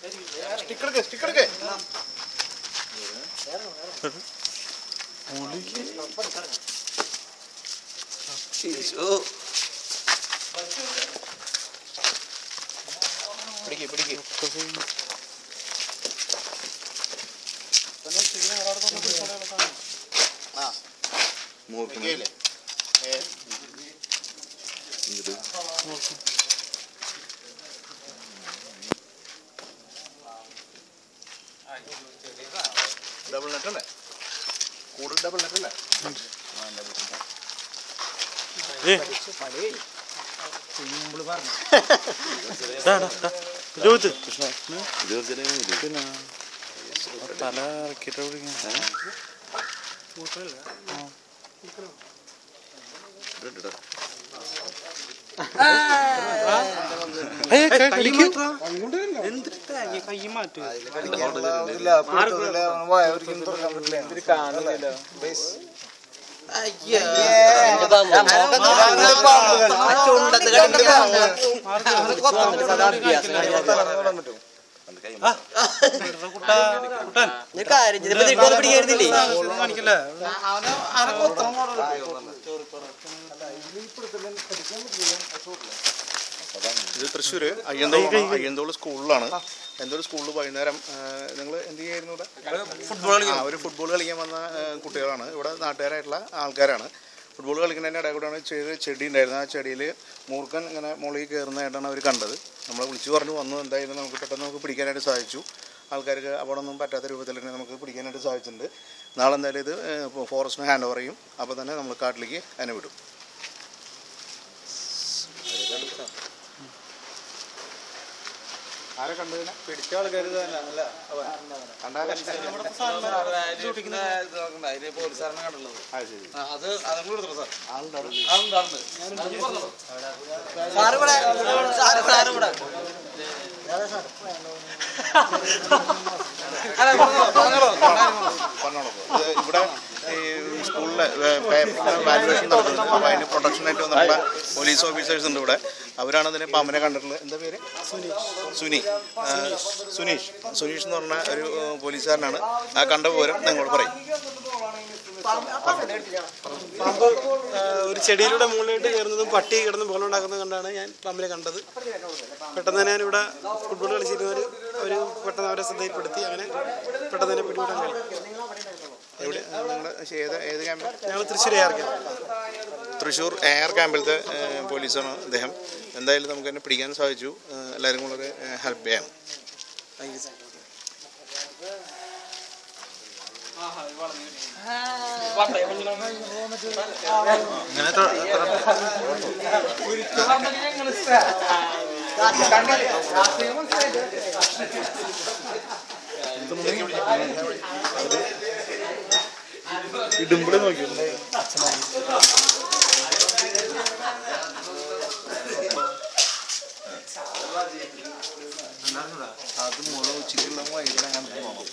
Sticker എടുക്കേ പിടിക്ക് പിടിക്ക് ആ മൂക്കില്ലേ ഡബിൾ നെറ്റ് അല്ലേ കൂടുതൽ ഡബിൾ നെറ്റ് അല്ലേ തല ഇറക്കിട്ട് ഇത് തൃശ്ശൂർ അയ്യന്തോൾ സ്കൂളിലാണ്. എന്തോ സ്കൂളിൽ വൈകുന്നേരം നിങ്ങൾ എന്ത് ചെയ്യായിരുന്നു ഇവിടെ? അവർ ഫുട്ബോൾ കളിക്കാൻ വന്ന കുട്ടികളാണ്. ഇവിടെ നാട്ടുകാരായിട്ടുള്ള ആൾക്കാരാണ്. ഫുട്ബോൾ കളിക്കുന്നതിൻ്റെ ഇടയിൽ കൂടെയാണ് ചെടി ഉണ്ടായിരുന്നത്. ആ ചെടിയിൽ മൂർഖൻ ഇങ്ങനെ മുകളിൽ കയറുന്നതായിട്ടാണ് അവർ കണ്ടത്. നമ്മളെ വിളിച്ചു പറഞ്ഞു വന്നു. എന്തായാലും നമുക്ക് പെട്ടെന്ന് നമുക്ക് പിടിക്കാനായിട്ട് സാധിച്ചു. ആൾക്കാർക്ക് അവിടെ ഒന്നും പറ്റാത്ത രൂപത്തിൽ തന്നെ നമുക്ക് പിടിക്കാനായിട്ട് സാധിച്ചിട്ടുണ്ട്. നാളെ എന്തായാലും ഇത് ഫോറസ്റ്റിന് ഹാൻഡ് ഓവർ ചെയ്യും. അപ്പോൾ തന്നെ നമ്മൾ കാട്ടിലേക്ക് അതിനെ വിടും. ആരെ കണ്ടതിനെ പിടിച്ച ആൾക്കാർ തന്നെ ഇവിടെ ഈ സ്കൂളിലെ വാല്യുവേഷൻ നടത്തുന്നത്. അപ്പോൾ അതിന് പ്രൊട്ടക്ഷനായിട്ട് വന്നിട്ടുള്ള പോലീസ് ഓഫീസേഴ്സ് ഉണ്ട് ഇവിടെ. അവരാണ് അതിനെ പാമ്പിനെ കണ്ടിട്ടുള്ളത്. എന്താ പേര്? സുനീഷ് എന്ന് പറഞ്ഞ ഒരു പോലീസുകാരനാണ്. ആ കണ്ട വിവരം നിങ്ങളോട് പറയും. പാമ്പ് ഒരു ചെടിയിലൂടെ മുകളിലോട്ട് കയറുന്നതും പട്ടി കിടന്ന് ബോളുണ്ടാക്കുന്നത് കണ്ടാണ് ഞാൻ പാമ്പിനെ കണ്ടത്. പെട്ടെന്ന് തന്നെ ഞാനിവിടെ ഫുട്ബോൾ കളിച്ചിരുന്നവർ ഒരു പെട്ടെന്ന് അവരെ ശ്രദ്ധയിൽപ്പെടുത്തി. അങ്ങനെ പെട്ടെന്ന് തന്നെ പിടികൂടാൻ കഴിയും. ഏത് ക്യാമ്പിൽ? ഞങ്ങൾ Thrissur air camp. Thrissur air ക്യാമ്പിലത്തെ പോലീസാണ് അദ്ദേഹം. എന്തായാലും നമുക്ക് തന്നെ പിടിക്കാൻ സാധിച്ചു. എല്ലാവരും കൂടെ ഹെൽപ്പ് ചെയ്യാം. ഇടുമ്പോഴേ നോക്കിയോ അത് മുഴുവൻ ഉച്ചയ്ക്കുള്ള വൈകിട്ട് അങ്ങനെ പോകണം.